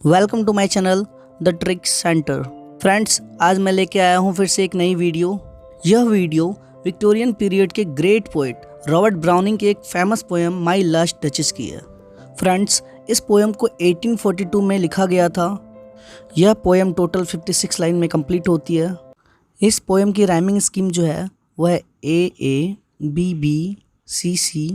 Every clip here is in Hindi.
Welcome to my channel the trick centre. Friends, आज मैं लेके आया हूँ फिर से एक नई वीडियो। यह वीडियो विक्टोरियन पीरियड के ग्रेट पोएट रॉबर्ट ब्राउनिंग के एक famous poem my last duchess की है। फ्रेंड्स, इस पोएम को 1842 में लिखा गया था। यह पोएम टोटल 56 लाइन में कंप्लीट होती है। इस पोएम की राइमिंग स्कीम जो है वह है A B B C C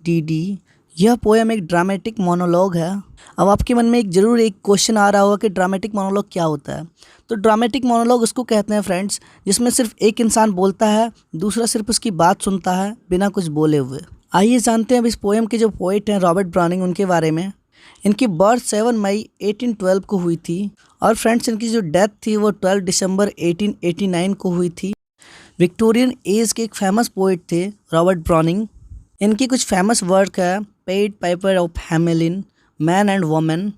D D. यह पोएम एक ड्रामेटिक मोनोलॉग है। अब आपके मन में ज़रूर एक क्वेश्चन आ रहा होगा कि ड्रामेटिक मोनोलॉग क्या होता है। तो ड्रामेटिक मोनोलॉग उसको कहते हैं फ्रेंड्स, जिसमें सिर्फ एक इंसान बोलता है, दूसरा सिर्फ उसकी बात सुनता है बिना कुछ बोले हुए। आइए जानते हैं अब इस पोएम के जो पोइट हैं रॉबर्ट ब्राउनिंग, उनके बारे में। इनकी बर्थ 7 मई 1812 को हुई थी और फ्रेंड्स इनकी जो डेथ थी वो 12 दिसंबर 1889 को हुई थी। विक्टोरियन एज के एक फेमस पोइट थे रॉबर्ट ब्राउनिंग। इनकी कुछ फेमस वर्क है Pied Piper of Hamelin, man and women,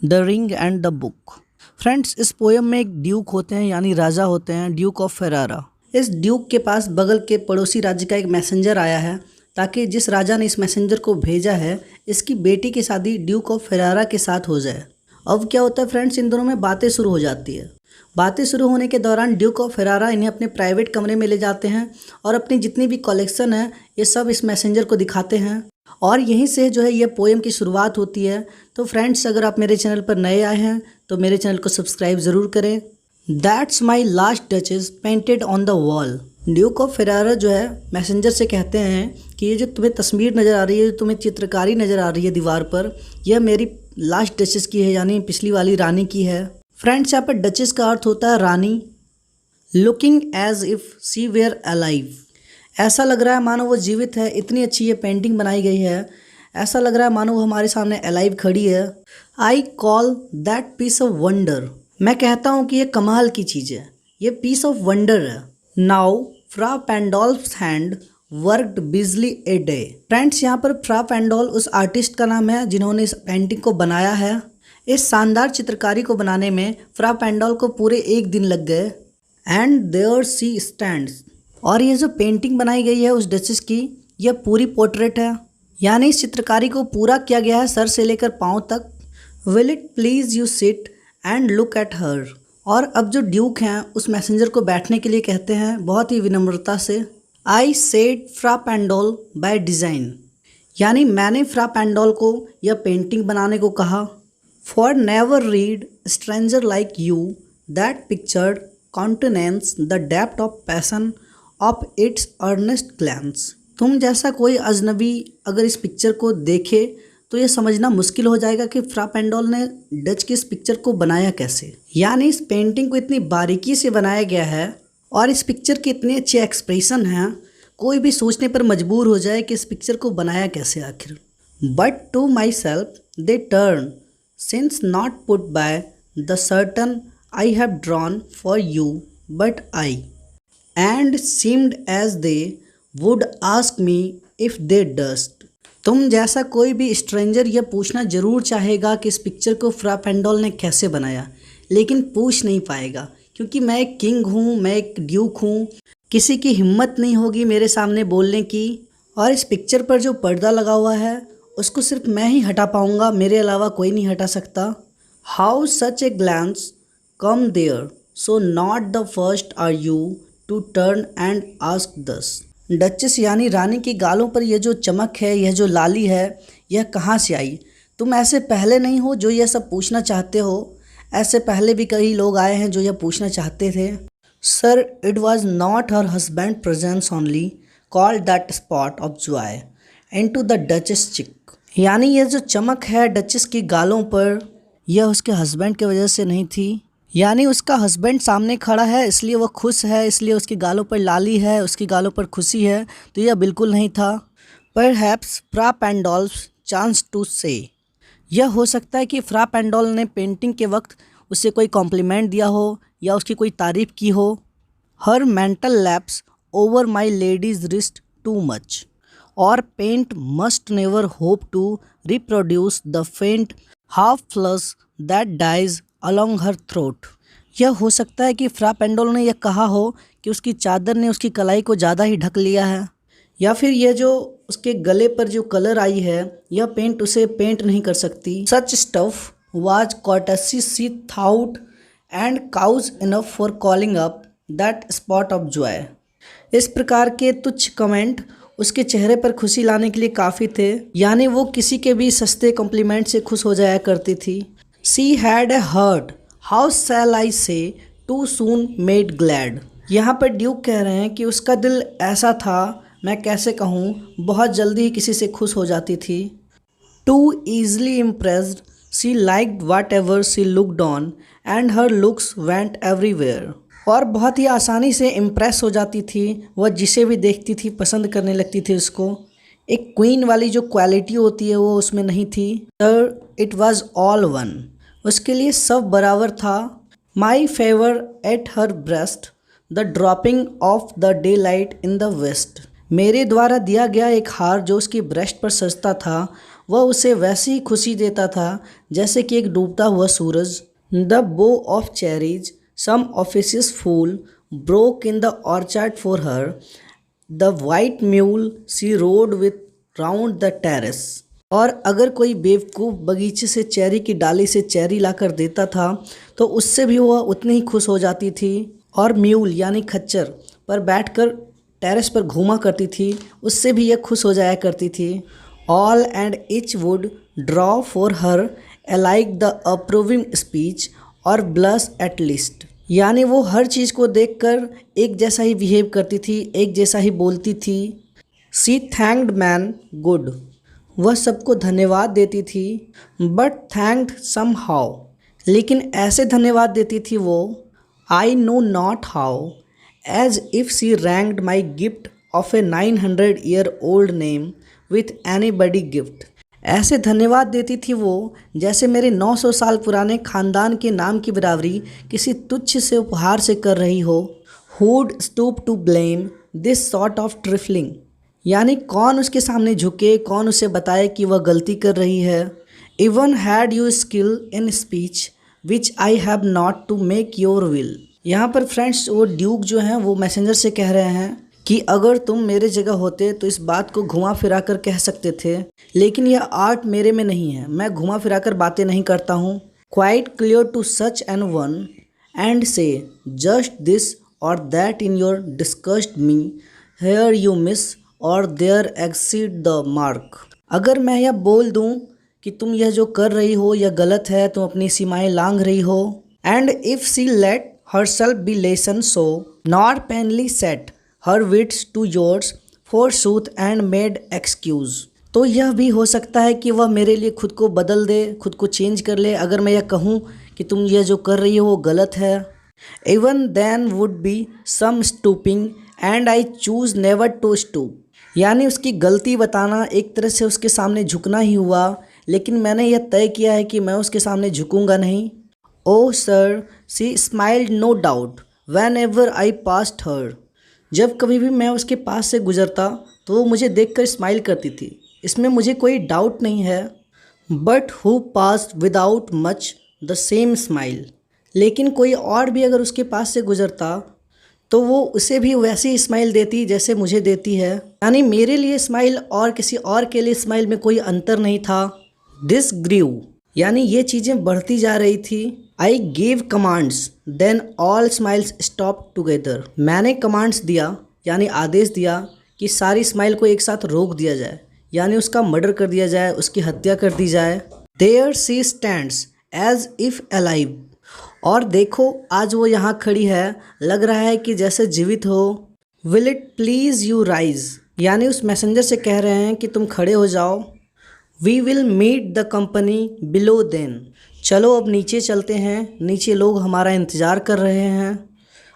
the ring and the book. Friends, इस पोएम में एक ड्यूक होते हैं यानी राजा होते हैं, ड्यूक ऑफ फेरारा। इस ड्यूक के पास बगल के पड़ोसी राज्य का एक मैसेंजर आया है ताकि जिस राजा ने इस मैसेंजर को भेजा है इसकी बेटी की शादी ड्यूक ऑफ फेरारा के साथ हो जाए। अब क्या होता है फ्रेंड्स, इन दोनों में बातें शुरू हो जाती है। बातें शुरू होने के दौरान ड्यूक ऑफ फेरारा इन्हें अपने प्राइवेट कमरे में ले जाते हैं और अपनी जितनी भी कलेक्शन है ये सब इस मैसेंजर को दिखाते हैं और यहीं से जो है ये पोएम की शुरुआत होती है। तो फ्रेंड्स, अगर आप मेरे चैनल पर नए आए हैं तो मेरे चैनल को सब्सक्राइब ज़रूर करें। That's my last duchess painted on the wall. Duke of Ferrara जो है मैसेंजर से कहते हैं कि ये जो तुम्हें तस्वीर नज़र आ रही है, जो तुम्हें चित्रकारी नज़र आ रही है दीवार पर, यह मेरी लास्ट डचेस की है यानी पिछली वाली रानी की है। फ्रेंड्स, यहाँ पर डचेस का अर्थ होता है रानी। Looking as if she were alive, ऐसा लग रहा है मानो वो जीवित है। इतनी अच्छी ये पेंटिंग बनाई गई है, ऐसा लग रहा है मानो वो हमारे सामने अलाइव खड़ी है। I call that piece of wonder, मैं कहता हूँ कि ये कमाल की चीज़ है, ये पीस ऑफ वंडर है। नाउ फ्रा पेंडोल्फ्स हैंड वर्कड बिजली ए डे। फ्रेंड्स, यहाँ पर फ्रा पेंडोल उस आर्टिस्ट का नाम है जिन्होंने इस पेंटिंग को बनाया है। इस शानदार चित्रकारी को बनाने में फ्रा पेंडोल को पूरे एक दिन लग गए। एंड देयर सी स्टैंड्स, और ये जो पेंटिंग बनाई गई है उस डचेस की, यह पूरी पोर्ट्रेट है यानी इस चित्रकारी को पूरा किया गया है सर से लेकर पाँव तक। Will it please you sit and look at her. और अब जो ड्यूक हैं उस मैसेंजर को बैठने के लिए कहते हैं बहुत ही विनम्रता से। I said Fra Pandolf by design, यानी मैंने फ्रा पेंडोल को यह पेंटिंग बनाने को कहा। For never read stranger like you that pictured countenance the depth of passion of its earnest glance. तुम जैसा कोई अजनबी अगर इस पिक्चर को देखे तो ये समझना मुश्किल हो जाएगा कि फ्रा पेंडोल ने डच की इस पिक्चर को बनाया कैसे। यानी इस पेंटिंग को इतनी बारीकी से बनाया गया है और इस पिक्चर के इतने अच्छे एक्सप्रेशन हैं, कोई भी सोचने पर मजबूर हो जाए कि इस पिक्चर को बनाया कैसे आखिर। But to myself they turn since not put by the curtain I have drawn for you but I and seemed as they would ask me if they durst। तुम जैसा कोई भी स्ट्रेंजर यह पूछना ज़रूर चाहेगा कि इस पिक्चर को फ्रा पेंडोल ने कैसे बनाया, लेकिन पूछ नहीं पाएगा क्योंकि मैं एक किंग हूँ, मैं एक ड्यूक हूँ। किसी की हिम्मत नहीं होगी मेरे सामने बोलने की। और इस पिक्चर पर जो पर्दा लगा हुआ है उसको सिर्फ मैं ही हटा पाऊँगा, मेरे अलावा कोई नहीं हटा सकता। How such a glance came there so not the first are you to turn and ask thus. Duchess यानी रानी की गालों पर यह जो चमक है, यह जो लाली है, यह कहाँ से आई? तुम ऐसे पहले नहीं हो जो यह सब पूछना चाहते हो। ऐसे पहले भी कई लोग आए हैं जो यह पूछना चाहते थे। Sir, it was not her husband presence only called that spot of Joy into the duchess चिक। यानी यह जो चमक है डचेस की गालों पर, यह उसके हस्बैंड की वजह से नहीं थी। यानी उसका हस्बैंड सामने खड़ा है इसलिए वो खुश है, इसलिए उसकी गालों पर लाली है, उसकी गालों पर खुशी है, तो यह बिल्कुल नहीं था। परहैप्स फ्रा पेंडोल्स चांस टू से, यह हो सकता है कि फ्रा पेंडोल ने पेंटिंग के वक्त उसे कोई कॉम्प्लीमेंट दिया हो या उसकी कोई तारीफ़ की हो। Her mantle laps over my lady's wrist too much और paint must never hope to reproduce the faint half flush that dies along her throat. यह हो सकता है कि फ्रा पेंडोल ने यह कहा हो कि उसकी चादर ने उसकी कलाई को ज़्यादा ही ढक लिया है, या फिर यह जो उसके गले पर जो कलर आई है यह पेंट उसे पेंट नहीं कर सकती। Such stuff was courtesy she thought and cows enough for calling up that spot of joy। इस प्रकार के तुच्छ कमेंट उसके चेहरे पर खुशी लाने के लिए काफ़ी थे, यानी वो किसी के भी सस्ते कॉम्प्लीमेंट से खुश हो जाया करती थी। She had a heart, how shall I say, too soon made glad। यहाँ पर ड्यूक कह रहे हैं कि उसका दिल ऐसा था, मैं कैसे कहूँ, बहुत जल्दी ही किसी से खुश हो जाती थी। Too easily impressed, she liked whatever she looked on and her looks went everywhere। और बहुत ही आसानी से इम्प्रेस हो जाती थी, वह जिसे भी देखती थी पसंद करने लगती थी उसको। एक क्वीन वाली जो क्वालिटी होती है वो उसमें नहीं थी। इट वॉज ऑल वन, उसके लिए सब बराबर था। My favour at her breast the dropping of the daylight in the west. मेरे द्वारा दिया गया एक हार जो उसकी ब्रेस्ट पर सजता था वह उसे वैसी ही खुशी देता था जैसे कि एक डूबता हुआ सूरज। The bough of cherries some officious fool broke in the orchard for her the white mule she rode with round the terrace. और अगर कोई बेवकूफ़ बगीचे से चेरी की डाली से चेरी लाकर देता था तो उससे भी वह उतनी ही खुश हो जाती थी। और म्यूल यानी खच्चर पर बैठकर टेरेस पर घूमा करती थी, उससे भी यह खुश हो जाया करती थी। All and each would draw for her like the approving speech और ब्लश एट लीस्ट। यानी वो हर चीज़ को देखकर एक जैसा ही बिहेव करती थी, एक जैसा ही बोलती थी। सी थैंक्ड मैन गुड, वह सबको धन्यवाद देती थी। बट थैंक्ड सम हाउ, लेकिन ऐसे धन्यवाद देती थी वो, I know not how, as if she ranked my gift of a 900-year-old name with anybody gift. ऐसे धन्यवाद देती थी वो जैसे मेरे 900 साल पुराने खानदान के नाम की बराबरी किसी तुच्छ से उपहार से कर रही हो। Who'd stoop to blame this sort of trifling, यानी कौन उसके सामने झुके, कौन उसे बताए कि वह गलती कर रही है। Even had you skill in speech which I have not to make your will. यहाँ पर फ्रेंड्स वो ड्यूक जो हैं वो मैसेंजर से कह रहे हैं कि अगर तुम मेरे जगह होते तो इस बात को घुमा फिरा कर कह सकते थे, लेकिन यह आर्ट मेरे में नहीं है, मैं घुमा फिरा कर बातें नहीं करता हूँ। Quite clear to such an one and say just this or that in your disgusts me, here you miss or there exceed the mark. अगर मैं यह बोल दूँ कि तुम यह जो कर रही हो यह गलत है, तुम अपनी सीमाएं लांघ रही हो। And if she let herself be lesson so, nor plainly set her wits to yours forsooth and made excuse। तो यह भी हो सकता है कि वह मेरे लिए खुद को बदल दे, खुद को चेंज कर ले अगर मैं यह कहूँ कि तुम यह जो कर रही हो वो गलत है। Even then would be some stooping and I choose never to stoop। यानी उसकी गलती बताना एक तरह से उसके सामने झुकना ही हुआ, लेकिन मैंने यह तय किया है कि मैं उसके सामने झुकूंगा नहीं। Oh sir, she smiled no doubt whenever I passed her। जब कभी भी मैं उसके पास से गुजरता तो वो मुझे देखकर स्माइल करती थी, इसमें मुझे कोई डाउट नहीं है। But who passed without much the same smile। लेकिन कोई और भी अगर उसके पास से गुजरता तो वो उसे भी वैसी स्माइल देती जैसे मुझे देती है। यानी मेरे लिए स्माइल और किसी और के लिए स्माइल में कोई अंतर नहीं था। This grew, यानी ये चीज़ें बढ़ती जा रही थी। I gave commands then all smiles stop together. मैंने कमांड्स दिया यानी आदेश दिया कि सारी स्माइल को एक साथ रोक दिया जाए, यानी उसका मर्डर कर दिया जाए, उसकी हत्या कर दी जाए। There she stands as if alive. और देखो आज वो यहाँ खड़ी है, लग रहा है कि जैसे जीवित हो। Will it please you rise, यानी उस मैसेंजर से कह रहे हैं कि तुम खड़े हो जाओ। We will meet the company below then. चलो अब नीचे चलते हैं, नीचे लोग हमारा इंतज़ार कर रहे हैं।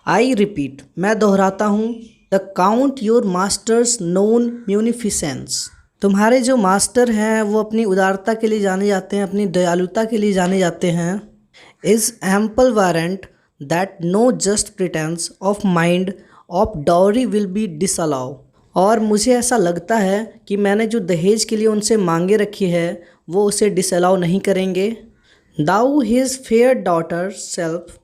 आई रिपीट, मैं दोहराता हूँ, the count your master's known munificence. तुम्हारे जो मास्टर हैं वो अपनी उदारता के लिए जाने जाते हैं, अपनी दयालुता के लिए जाने जाते हैं। Is ample warrant that know just pretence of mind of dowry will be disallow. और मुझे ऐसा लगता है कि मैंने जो दहेज के लिए उनसे मांगे रखी है वो उसे डिसअलाउ नहीं करेंगे। Though his fair daughter self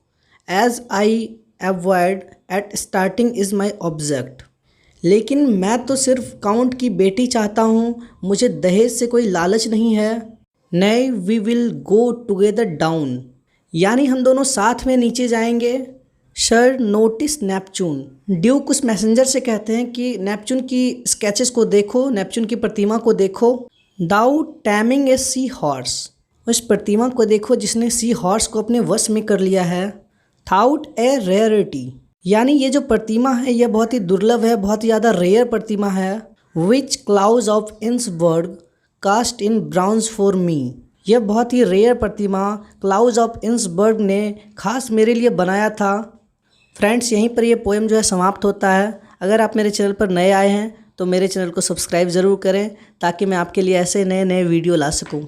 as I avoid at starting is my object. लेकिन मैं तो सिर्फ काउंट की बेटी चाहता हूँ, मुझे दहेज से कोई लालच नहीं है। Nay we will go together down, यानी हम दोनों साथ में नीचे जाएंगे। सर नोटिस नेपच्यून, ड्यूक उस मैसेंजर से कहते हैं कि नेपच्यून की स्केचेस को देखो, नेपच्यून की प्रतिमा को देखो। दाउ टैमिंग ए सी हॉर्स, उस प्रतिमा को देखो जिसने सी हॉर्स को अपने वश में कर लिया है। थाउट ए रेयरिटी, यानी ये जो प्रतिमा है यह बहुत ही दुर्लभ है, बहुत ही ज़्यादा रेयर प्रतिमा है। Which Claus of Innsbruck cast in bronze for me, यह बहुत ही रेयर प्रतिमा क्लाउज ऑफ इंसबर्ग ने खास मेरे लिए बनाया था। फ्रेंड्स, यहीं पर यह पोएम जो है समाप्त होता है। अगर आप मेरे चैनल पर नए आए हैं तो मेरे चैनल को सब्सक्राइब ज़रूर करें ताकि मैं आपके लिए ऐसे नए नए वीडियो ला सकूं।